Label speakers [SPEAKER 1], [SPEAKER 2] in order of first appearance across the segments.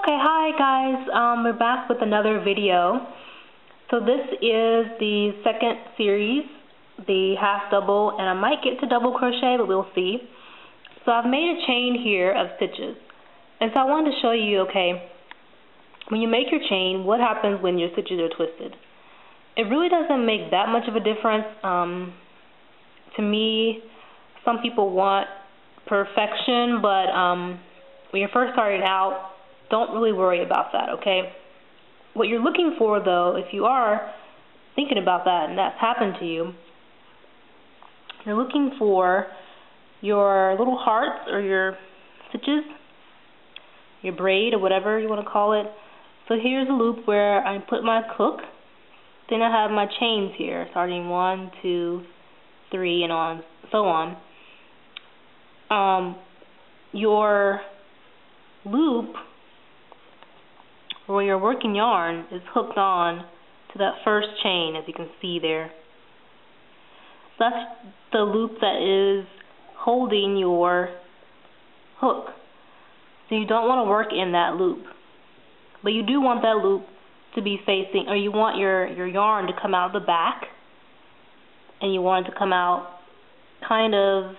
[SPEAKER 1] Okay, hi guys, we're back with another video. So this is the second series, the half double, and I might get to double crochet, but we'll see. So I've made a chain here of stitches, and so I wanted to show you, okay, when you make your chain, what happens when your stitches are twisted. It really doesn't make that much of a difference. To me, some people want perfection, but when you're first starting out, don't really worry about that, okay? What you're looking for, though, if you are thinking about that and that's happened to you, you're looking for your little hearts or your stitches, your braid or whatever you want to call it. So here's a loop where I put my hook. Then I have my chains here, starting 1, 2, 3, and on, so on. Your loop, where your working yarn, is hooked on to that first chain, as you can see there. That's the loop that is holding your hook. So you don't want to work in that loop. But you do want that loop to be facing, or you want your yarn to come out the back, and you want it to come out kind of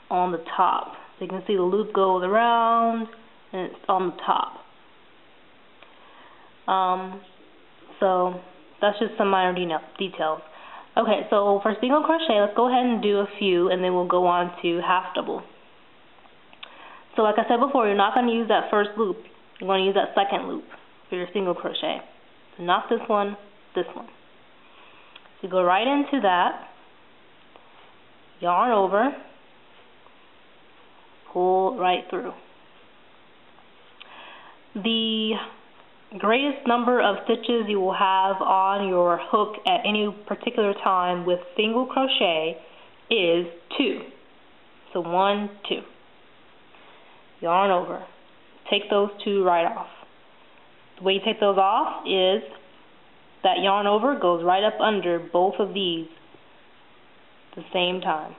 [SPEAKER 1] on the top. So you can see the loop goes around, and it's on the top. So that's just some minor details. Okay, so for single crochet, let's go ahead and do a few, and then we'll go on to half double. So like I said before, you're not going to use that first loop. You're going to use that second loop for your single crochet. So not this one, this one. So you go right into that, yarn over, pull right through. The greatest number of stitches you will have on your hook at any particular time with single crochet is 2. So 1, 2. Yarn over. Take those 2 right off. The way you take those off is that yarn over goes right up under both of these at the same time.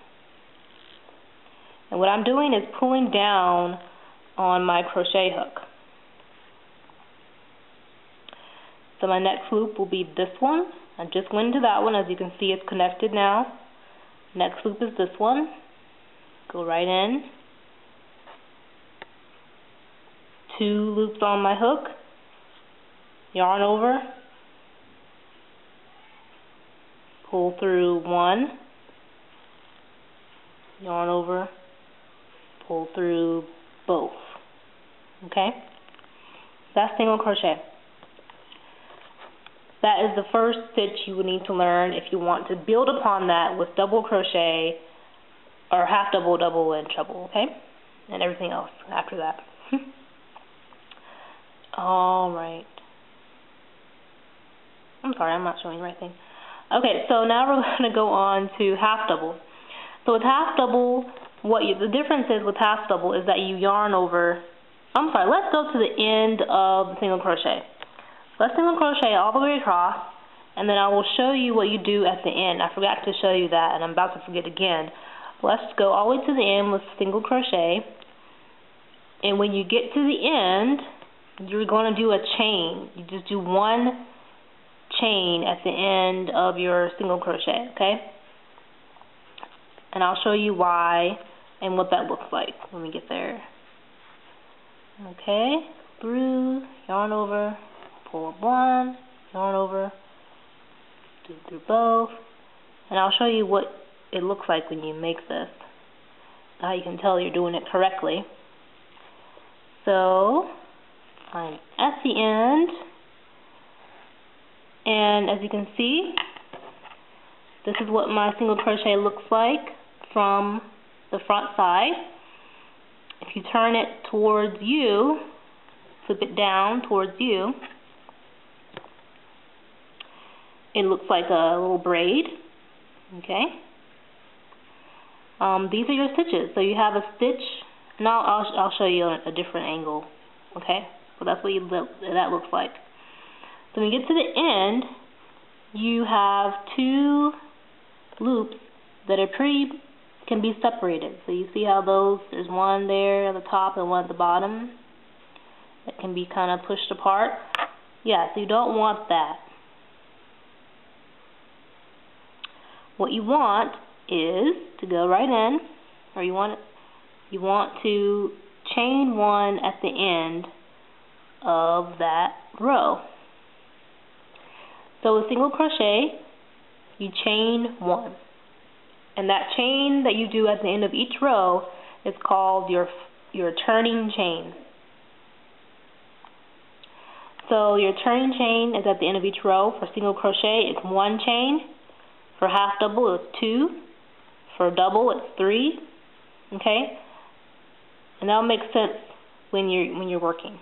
[SPEAKER 1] And what I'm doing is pulling down on my crochet hook. So my next loop will be this one. I just went into that one. As you can see, it's connected now. Next loop is this one. Go right in. 2 loops on my hook. Yarn over. Pull through 1. Yarn over. Pull through both. Okay? That's single crochet. That is the first stitch you would need to learn if you want to build upon that with double crochet or half double, double, and treble, okay? And everything else after that. Alright. I'm sorry, I'm not showing the right thing. Okay, so now we're going to go on to half double. So with half double, the difference is with half double is that you yarn over. I'm sorry, let's go to the end of the single crochet. Let's single crochet all the way across, and then I will show you what you do at the end. I forgot to show you that, and I'm about to forget again. Let's go all the way to the end with single crochet, and when you get to the end, you're going to do a chain. You just do 1 chain at the end of your single crochet, okay? And I'll show you why and what that looks like when we get there. Okay, through, yarn over, pull up 1, yarn over, do through both, and I'll show you what it looks like when you make this. How you can tell you're doing it correctly. So I'm at the end, and as you can see, this is what my single crochet looks like from the front side. If you turn it towards you, flip it down towards you, it looks like a little braid. Okay. These are your stitches. So you have a stitch. Now I'll show you a different angle. Okay. So that's what that looks like. So when you get to the end, you have 2 loops that are can be separated. So you see how there's one there at the top and one at the bottom. that can be kind of pushed apart. Yeah, so you don't want that. What you want is to go right in, or you want to chain one at the end of that row. So with single crochet, you chain one. And that chain that you do at the end of each row is called your turning chain. So your turning chain is at the end of each row. For single crochet, it's one chain. For half double, it's two. For double, it's three. Okay? And that'll make sense when you're working.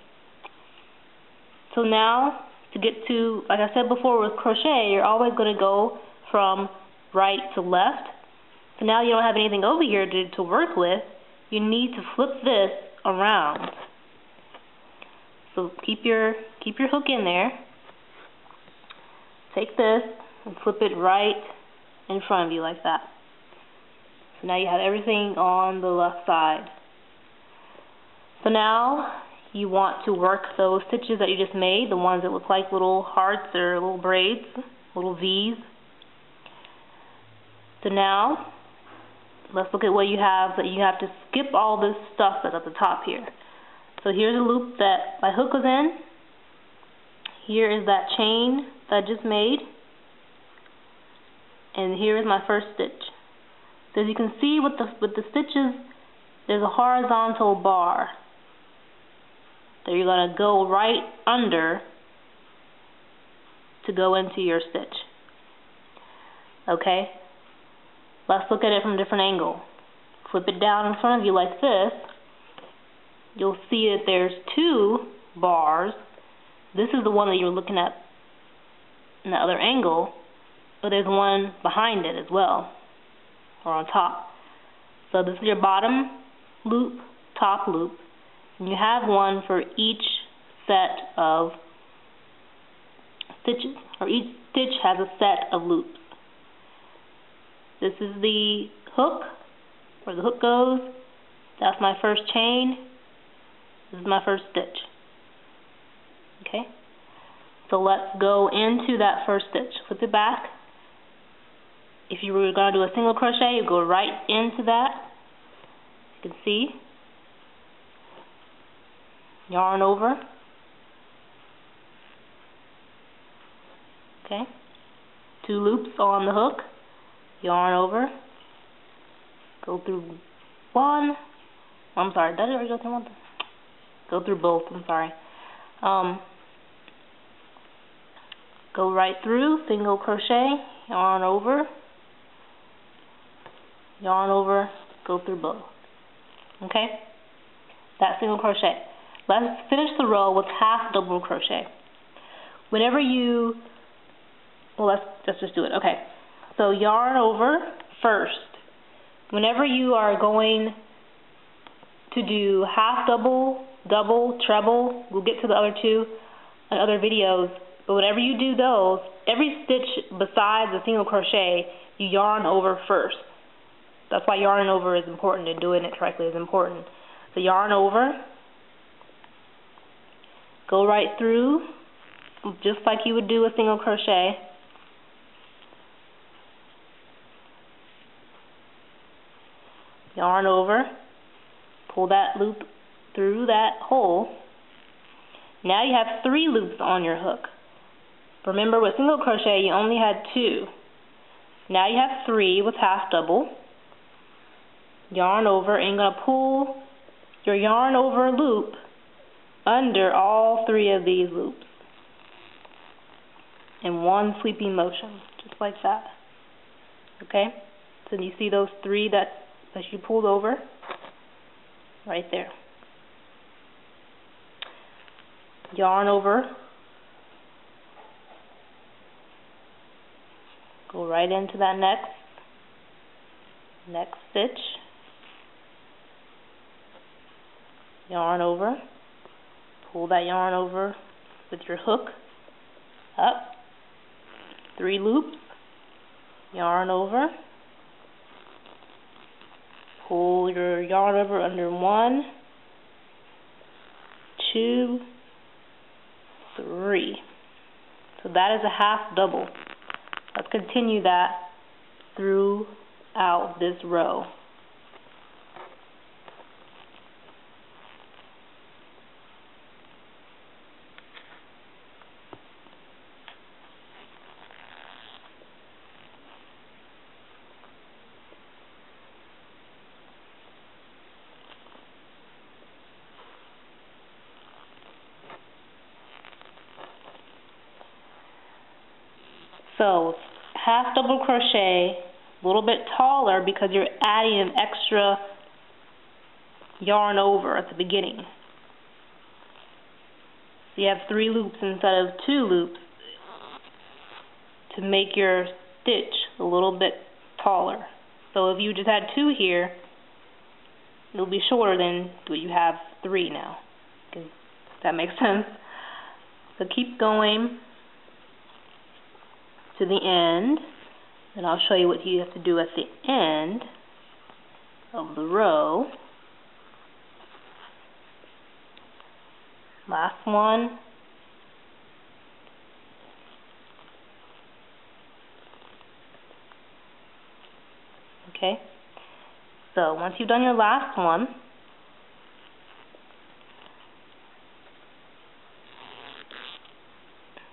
[SPEAKER 1] So now, to get to, like I said before with crochet, you're always going to go from right to left. So now you don't have anything over here to work with. You need to flip this around. So keep your hook in there. Take this and flip it right in front of you like that. So now you have everything on the left side. So now you want to work those stitches that you just made, the ones that look like little hearts or little braids, little V's. So now let's look at what you have. So you have to skip all this stuff that's at the top here. So here's a loop that my hook was in. Here is that chain that I just made. And here is my first stitch. So as you can see with the stitches, there's a horizontal bar that you're going to go right under to go into your stitch. Okay? Let's look at it from a different angle. Flip it down in front of you like this. You'll see that there's two bars. This is the one that you're looking at in the other angle, but there's one behind it as well, or on top. So this is your bottom loop, top loop, and you have one for each set of stitches, or each stitch has a set of loops. This is the hook, where the hook goes. That's my first chain. This is my first stitch. Okay? So let's go into that first stitch. Flip it back. If you were going to do a single crochet, you go right into that. You can see. Yarn over. Okay? Two loops on the hook. Yarn over. Go through one. I'm sorry, did I already go through one? Go through both, I'm sorry. Go right through, single crochet, yarn over, go through both. Okay? That's single crochet. Let's finish the row with half double crochet. Whenever you, well, let's just do it. Okay. So yarn over first. Whenever you are going to do half double, double, treble, we'll get to the other two in other videos, but whenever you do those, every stitch besides the single crochet, you yarn over first. That's why yarning over is important, and doing it correctly is important. So yarn over, go right through, just like you would do a single crochet. Yarn over, pull that loop through that hole. Now you have 3 loops on your hook. Remember, with single crochet you only had 2. Now you have 3 with half double. Yarn over, and you're going to pull your yarn over loop under all 3 of these loops in one sweeping motion, just like that. Okay? So you see those 3 that you pulled over? Right there. Yarn over. Go right into that next stitch. Yarn over. Pull that yarn over with your hook up. 3 loops. Yarn over. Pull your yarn over under 1, 2, 3. So that is a half double. Let's continue that throughout this row. So half double crochet, a little bit taller because you're adding an extra yarn over at the beginning. So you have 3 loops instead of 2 loops to make your stitch a little bit taller. So if you just had 2 here, it'll be shorter than what you have 3 now. Does that make sense? So keep going to the end, and I'll show you what you have to do at the end of the row. Last one. Okay, so once you've done your last one,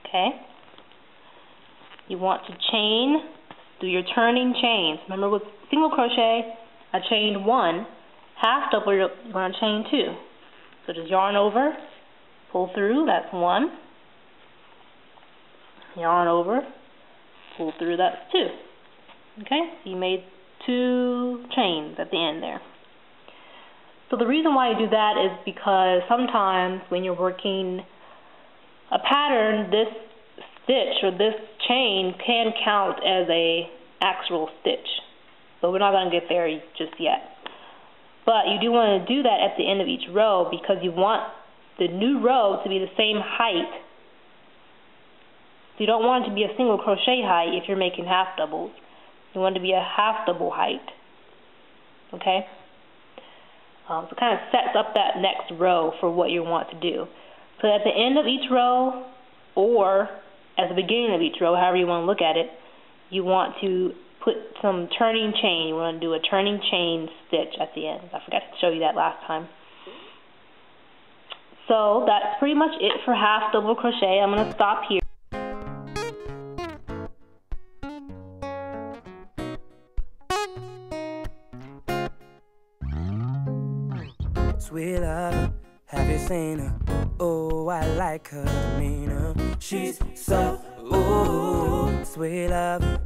[SPEAKER 1] okay, you want to chain, do your turning chains. Remember with single crochet, I chained 1, half double, you're going to chain 2. So just yarn over, pull through, that's 1. Yarn over, pull through, that's 2. Okay, so you made 2 chains at the end there. So the reason why you do that is because sometimes when you're working a pattern, this stitch or this chain can count as a actual stitch, but we're not going to get there just yet. But you do want to do that at the end of each row because you want the new row to be the same height. So you don't want it to be a single crochet height if you're making half doubles. You want it to be a half double height. Okay? So it kind of sets up that next row for what you want to do. So at the end of each row, or at the beginning of each row, however you want to look at it, you want to put some turning chain. You want to do a turning chain stitch at the end. I forgot to show you that last time. So that's pretty much it for half double crochet. I'm going to stop here.
[SPEAKER 2] Sweet love, have you seen her? Oh, I like her demeanor. She's so, ooh, sweet love.